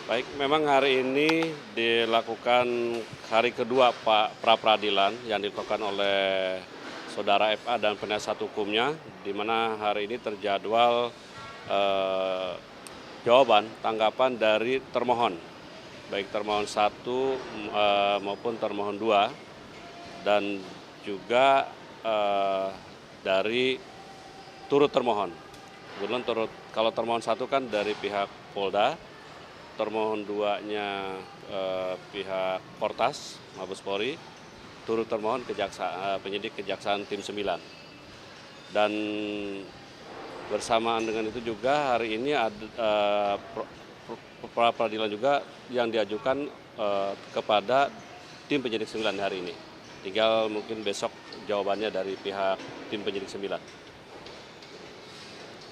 Baik, memang hari ini dilakukan hari kedua pra-peradilan yang dilakukan oleh saudara FA dan penasihat hukumnya, di mana hari ini terjadwal eh, jawaban tanggapan dari termohon, baik termohon 1 maupun termohon 2, dan juga dari turut termohon. Kebetulan kalau termohon 1 kan dari pihak Polda, termohon 2-nya pihak Kortas, Mabes Polri, turut termohon penyidik Kejaksaan Tim 9. Dan bersamaan dengan itu juga hari ini ada pra-peradilan juga yang diajukan kepada tim penyidik 9 hari ini. Tinggal mungkin besok jawabannya dari pihak tim penyidik 9.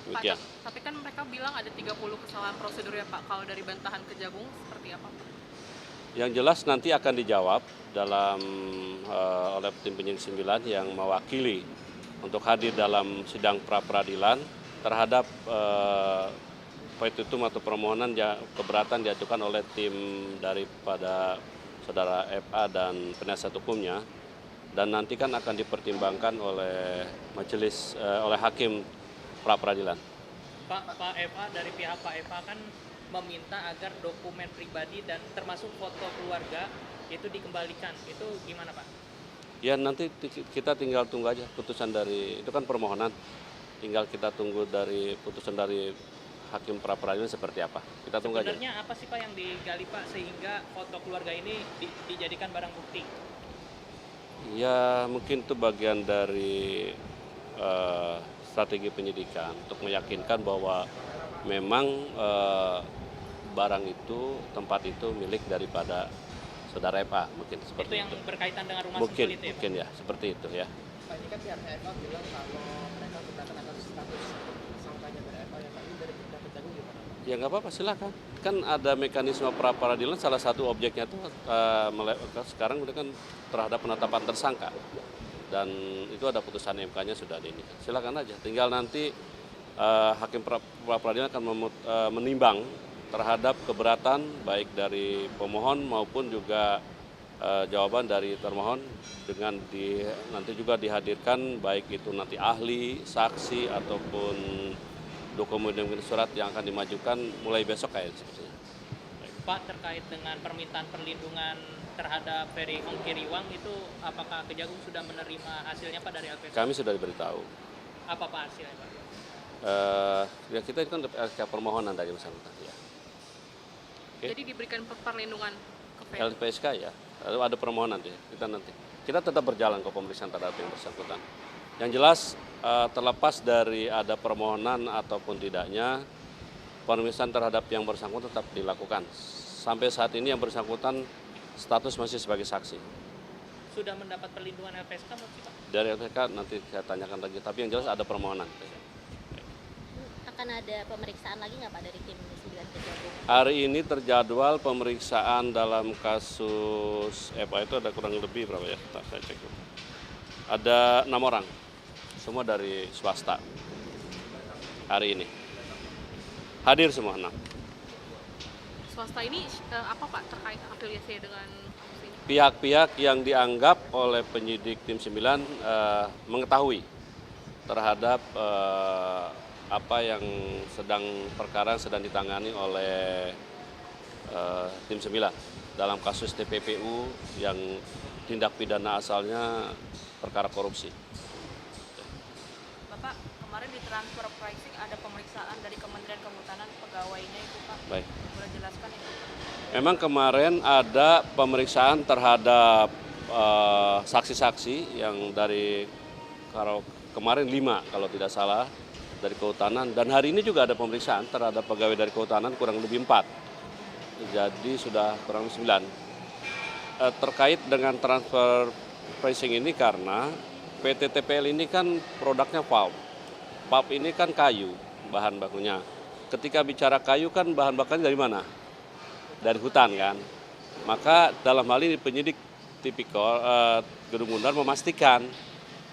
Demikian. Pak, tapi kan mereka bilang ada 30 kesalahan prosedur ya Pak. Kalau dari bantahan Kejagung seperti apa Pak? Yang jelas nanti akan dijawab oleh tim penyidik 9 yang mewakili untuk hadir dalam sidang pra-peradilan terhadap petitum atau permohonan keberatan diajukan oleh tim daripada saudara FA dan penasihat hukumnya, dan nanti kan akan dipertimbangkan oleh majelis oleh hakim pra-peradilan. Pak FA, dari pihak Pak FA kan meminta agar dokumen pribadi dan termasuk foto keluarga itu dikembalikan. Itu gimana Pak? Ya nanti kita tinggal tunggu aja putusan dari, itu kan permohonan, tinggal kita tunggu dari putusan dari hakim pra-peradilan seperti apa. Kita tunggu aja. Sebenarnya apa sih Pak yang digali Pak sehingga foto keluarga ini dijadikan barang bukti? Ya mungkin itu bagian dari strategi penyidikan untuk meyakinkan bahwa memang barang itu, tempat itu milik daripada saudara FA, mungkin seperti itu. Itu yang berkaitan dengan rumah mungkin, susun itu ya? Mungkin ya, seperti itu ya. Pak, ini kan pihak FA bilang kalau mereka keberatan akan status tersangkanya dari FA, yang tadi dari pihak Kejagung gimana? Ya nggak apa-apa, silakan. Kan ada mekanisme pra-peradilan, salah satu objeknya itu sekarang udah kan terhadap penetapan tersangka. Dan itu ada putusan MK-nya sudah ini. Silakan aja. Tinggal nanti hakim pra-peradilan akan menimbang terhadap keberatan baik dari pemohon maupun juga jawaban dari termohon, dengan nanti juga dihadirkan baik itu nanti ahli, saksi ataupun dokumen surat yang akan dimajukan mulai besok kayaknya sepertinya. Pak, terkait dengan permintaan perlindungan terhadap Ferry Ongkiriwang itu, apakah Kejagung sudah menerima hasilnya Pak dari LPSK? Kami sudah diberitahu. Apa Pak hasilnya Pak? Ya kita itu kan permohonan dari bersangkutan ya. Okay. Jadi diberikan perlindungan ke Ferry? LPSK ya, lalu ada permohonan ya. Kita tetap berjalan ke pemeriksaan terhadap yang bersangkutan. Yang jelas terlepas dari ada permohonan ataupun tidaknya, pemeriksaan terhadap yang bersangkutan tetap dilakukan. Sampai saat ini yang bersangkutan status masih sebagai saksi. Sudah mendapat perlindungan LPSK belum sih Pak? Dari LPSK nanti saya tanyakan lagi, tapi yang jelas ada permohonan. Akan ada pemeriksaan lagi nggak Pak dari tim 9 Kejagung? Hari ini terjadwal pemeriksaan dalam kasus FA itu ada kurang lebih berapa ya? Saya cek dulu. Ada 6 orang, semua dari swasta. Hari ini hadir semua 6. Swasta ini apa Pak terkait afiliasi dengan ini? Pihak-pihak yang dianggap oleh penyidik tim 9 mengetahui terhadap apa yang perkara sedang ditangani oleh tim 9 dalam kasus TPPU yang tindak pidana asalnya perkara korupsi. Bapak, kemarin di transfer pricing ada pemeriksaan dari Kementerian Kehutanan pegawainya itu Pak. Baik. Boleh jelaskan itu? Memang kemarin ada pemeriksaan terhadap saksi-saksi yang dari kemarin 5 kalau tidak salah dari Kehutanan, dan hari ini juga ada pemeriksaan terhadap pegawai dari Kehutanan kurang lebih 4. Jadi sudah kurang lebih 9. Terkait dengan transfer pricing ini karena PT TPL ini kan produknya pulp. Pulp ini kan kayu bahan bakunya. Ketika bicara kayu kan bahan bakunya dari mana? Dari hutan kan. Maka dalam hal ini penyidik tipikor Gedung Bundar memastikan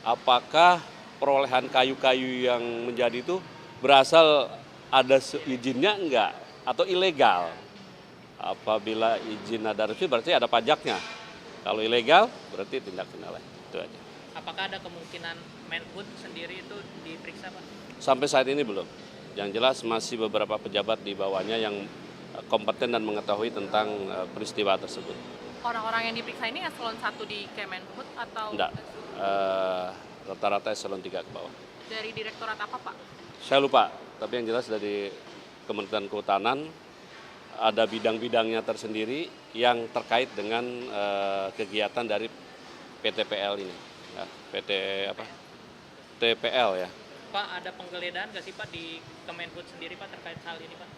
apakah perolehan kayu-kayu yang menjadi itu berasal ada izinnya enggak atau ilegal. Apabila izin ada resmi berarti ada pajaknya. Kalau ilegal berarti tindak pidana. Itu aja. Apakah ada kemungkinan Menhub sendiri itu diperiksa Pak? Sampai saat ini belum. Yang jelas masih beberapa pejabat di bawahnya yang kompeten dan mengetahui tentang peristiwa tersebut. Orang-orang yang diperiksa ini eselon 1 di Kemenhub atau Enggak. Rata-rata eselon 3 ke bawah. dari direktorat apa Pak? Saya lupa, tapi yang jelas dari Kementerian Kehutanan ada bidang-bidangnya tersendiri yang terkait dengan kegiatan dari PTPL ini. Ya, PT apa? TPL ya. Pak, ada penggeledahan nggak sih Pak di Kemenhub sendiri Pak terkait hal ini Pak?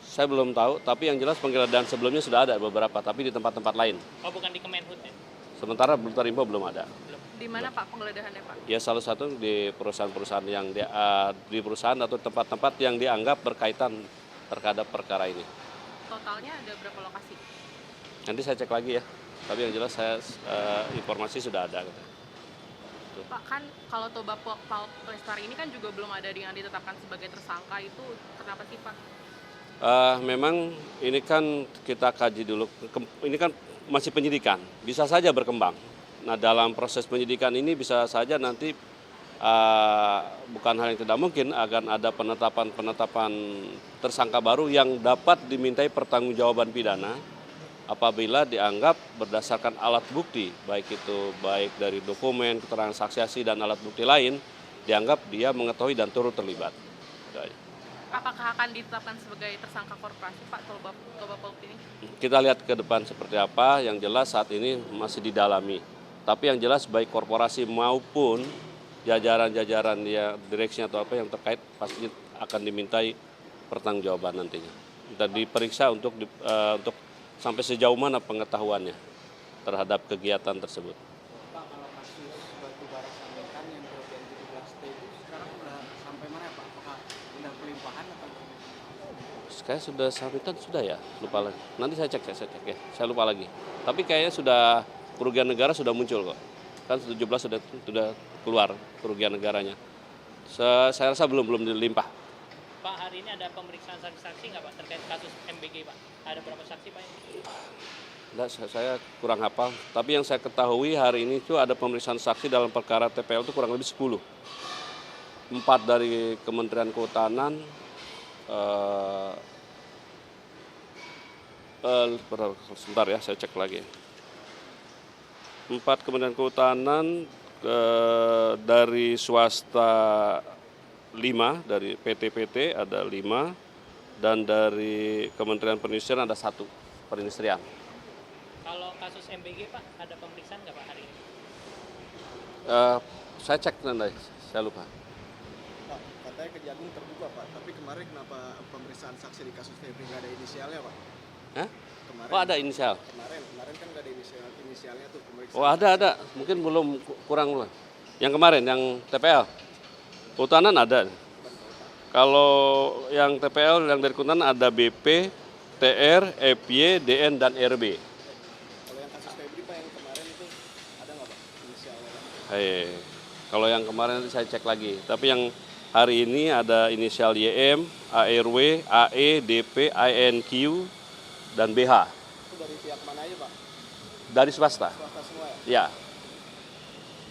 Saya belum tahu, tapi yang jelas penggeledahan sebelumnya sudah ada beberapa, tapi di tempat-tempat lain. Oh, bukan di Kemenhub ya? Sementara Info belum ada. Di mana Pak penggeledahannya Pak? Ya salah satu di perusahaan-perusahaan yang di perusahaan atau tempat-tempat yang dianggap berkaitan terhadap perkara ini. Totalnya ada berapa lokasi? Nanti saya cek lagi ya. Tapi yang jelas saya informasi sudah ada. Pak, kan kalau Toba Pulp Lestari ini kan juga belum ada yang ditetapkan sebagai tersangka, itu kenapa sih Pak? Memang ini kan kita kaji dulu, ini kan masih penyidikan, bisa saja berkembang. Nah dalam proses penyidikan ini bisa saja nanti bukan hal yang tidak mungkin akan ada penetapan tersangka baru yang dapat dimintai pertanggungjawaban pidana apabila dianggap berdasarkan alat bukti, baik dari dokumen, keterangan saksi dan alat bukti lain, dianggap dia mengetahui dan turut terlibat. Apakah akan ditetapkan sebagai tersangka korporasi Pak Toba Pulp ini? Kita lihat ke depan seperti apa, yang jelas saat ini masih didalami. Tapi yang jelas baik korporasi maupun jajaran-jajaran ya direksinya atau apa yang terkait pasti akan dimintai pertanggungjawaban nantinya. Dan diperiksa untuk sampai sejauh mana pengetahuannya terhadap kegiatan tersebut. Pak, kalau kasus batu bara Sametan yang kerugian 17T itu sekarang udah sampai mana ya Pak? Apakah udah pelimpahan atau? Kayak sudah Sametan sudah ya, lupa lagi. Nanti saya cek ya, saya lupa lagi. Tapi kayaknya sudah kerugian negara sudah muncul kok. Kan 17 sudah keluar kerugian negaranya. Saya rasa belum dilimpah. Pak, hari ini ada pemeriksaan saksi-saksi nggak Pak terkait kasus MBG Pak? Ada berapa saksi Pak? Enggak, saya kurang hafal. Tapi yang saya ketahui hari ini itu ada pemeriksaan saksi dalam perkara TPL itu kurang lebih 10. 4 dari Kementerian Kehutanan, sebentar ya, saya cek lagi. 4 Kementerian Kehutanan, dari swasta 5, dari PT ada 5, dan dari Kementerian Perindustrian ada 1 perindustrian. Kalau kasus MBG Pak, ada pemeriksaan nggak Pak hari ini? Saya cek nanti, saya lupa. Pak, katanya Kejagung terbuka Pak, tapi kemarin kenapa pemeriksaan saksi di kasus Febri nggak ada inisialnya Pak? Hah? Kemarin, Oh ada inisial? Kemarin kan nggak ada inisialnya tuh pemeriksaan. Oh ada, mungkin belum kurang. Yang kemarin, yang TPL, Kehutanan ada. Kalau yang TPL, yang dari Kehutanan ada BP, TR, FY, DN, dan RB. Kalau yang kasus Febri Pak yang kemarin itu ada nggak Pak inisialnya Pak? Kalau yang kemarin nanti saya cek lagi. Tapi yang hari ini ada inisial YM, ARW, AE, DP, INQ, dan BH. Itu dari pihak mana aja Pak? Dari swasta. Swasta semua ya? Ya.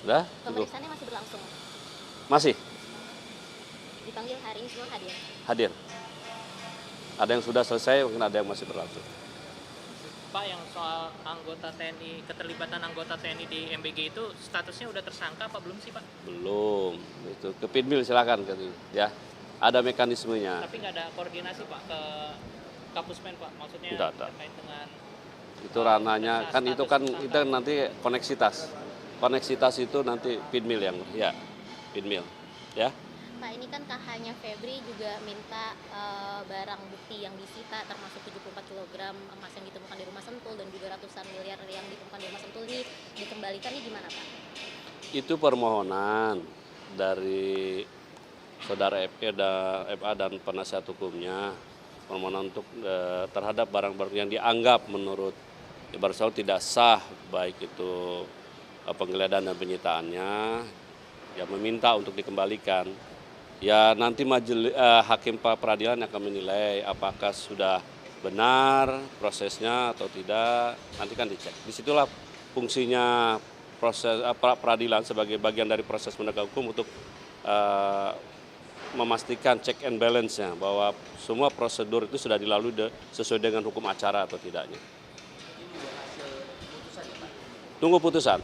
Udah? Pemeriksaannya masih berlangsung. Masih Dipanggil hari ini semua hadir. hadir. Ada yang sudah selesai, mungkin ada yang masih berlangsung. Pak, yang soal anggota TNI, keterlibatan anggota TNI di MBG itu statusnya udah tersangka apa belum sih Pak? Belum. Itu ke Pinmil silakan ya. Ada mekanismenya. Tapi nggak ada koordinasi Pak ke Kapuspen Pak, maksudnya Nggak ada. terkait dengan Itu ranahnya kan itu kan kita nanti koneksitas. Koneksitas itu nanti Pinmil yang ya. Pinmil ya. Pak, ini kan KH-nya Febri juga minta barang bukti yang disita termasuk 74 kg emas yang ditemukan di rumah Sentul dan juga ratusan miliar yang ditemukan di rumah Sentul ini dikembalikan, ini gimana Pak? Itu permohonan dari saudara FA dan penasihat hukumnya, permohonan untuk terhadap barang-barang yang dianggap menurut Ibarat tidak sah, baik itu penggeledahan dan penyitaannya, ya meminta untuk dikembalikan. Ya nanti hakim peradilan akan menilai apakah sudah benar prosesnya atau tidak, nanti kan dicek. Disitulah fungsinya proses peradilan sebagai bagian dari proses penegak hukum untuk memastikan check and balance-nya bahwa semua prosedur itu sudah dilalui sesuai dengan hukum acara atau tidaknya. Tunggu putusan.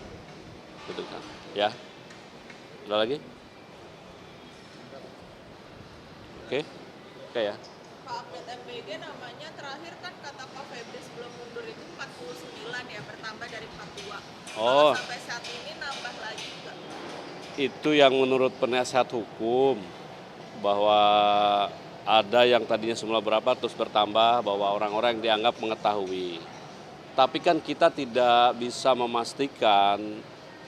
Putusan, ya. Ada lagi? Oke, ya. Pak update MBG namanya terakhir kan kata Pak Febri sebelum mundur itu 49 ya, bertambah dari 42. Oh. Kalau sampai saat ini nambah lagi nggak? Itu yang menurut penasihat hukum bahwa ada yang tadinya semula berapa terus bertambah, bahwa orang-orang yang dianggap mengetahui. Tapi kan kita tidak bisa memastikan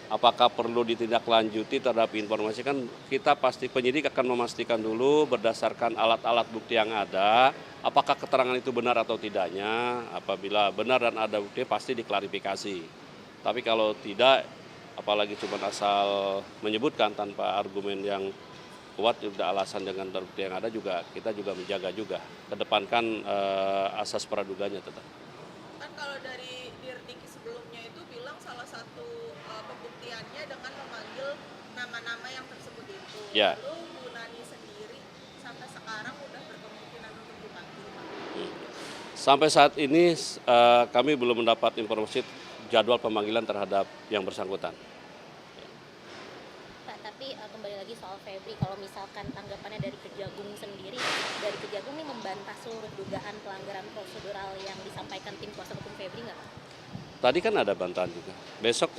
apakah perlu ditindaklanjuti terhadap informasi, kan kita pasti penyidik akan memastikan dulu berdasarkan alat-alat bukti yang ada, apakah keterangan itu benar atau tidaknya. Apabila benar dan ada bukti pasti diklarifikasi. Tapi kalau tidak, apalagi cuma asal menyebutkan tanpa argumen yang kuat, juga alasan dengan bukti yang ada, juga kita juga menjaga juga, kedepankan asas praduganya tetap. Kan kalau dari Dirdiki sebelumnya itu bilang salah satu pembuktiannya dengan memanggil nama-nama yang tersebut itu. Ya. Lalu Bu Nani sendiri sampai sekarang udah berkemungkinan untuk dipanggil, Pak. Sampai saat ini kami belum mendapat informasi jadwal pemanggilan terhadap yang bersangkutan. Pak, tapi kembali lagi soal Febri, kalau misalkan tanggapannya dari Kejagung sendiri, dari Kejagung ini membantah seluruh dugaan pelanggaran prosedural yang disampaikan tim kuasa hukum Febri nggak, Pak? Tadi kan ada bantahan juga. Besok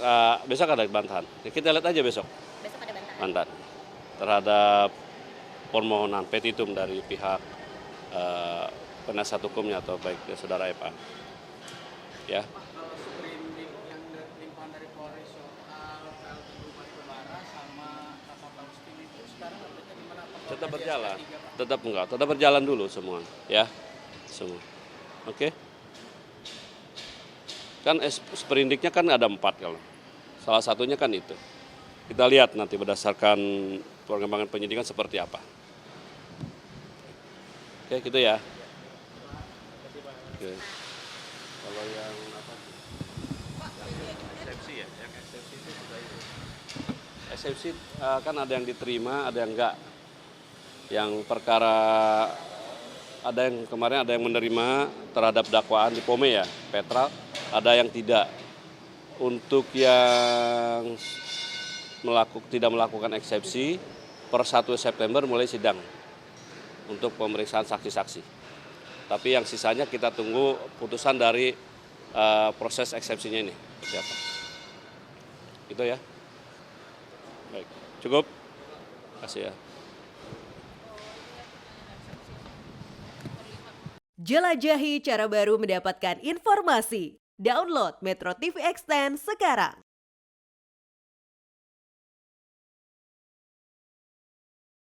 ada bantahan. Kita lihat aja besok. Besok ada bantahan. Bantahan terhadap permohonan petitum dari pihak penasihat hukumnya atau baik saudara FA. Ya. Pak, kalau sprindik yang limpahan dari Polres soal PLT Batubara sama Kakak Faustin itu sekarang update-nya gimana? Apakah Tetap udah di berjalan. SP3, Pak? Tetap berjalan dulu semua, ya. Semua. Oke. Kan sprindiknya kan ada 4 kalau. Salah satunya kan itu. Kita lihat nanti berdasarkan perkembangan penyidikan seperti apa. Oke, gitu ya. Oke. Kalau yang apa? Yang eksepsi ya, yang eksepsi itu sudah itu. Eksepsi kan ada yang diterima, ada yang enggak. Yang perkara ada yang kemarin ada yang menerima terhadap dakwaan di Pome ya, Petra, ada yang tidak. Untuk yang tidak melakukan eksepsi, per 1 September mulai sidang untuk pemeriksaan saksi-saksi. Tapi yang sisanya kita tunggu putusan dari proses eksepsinya ini. Siapa? Itu ya. Baik, cukup. Terima kasih ya. Jelajahi cara baru mendapatkan informasi. Download Metro TV Extend sekarang.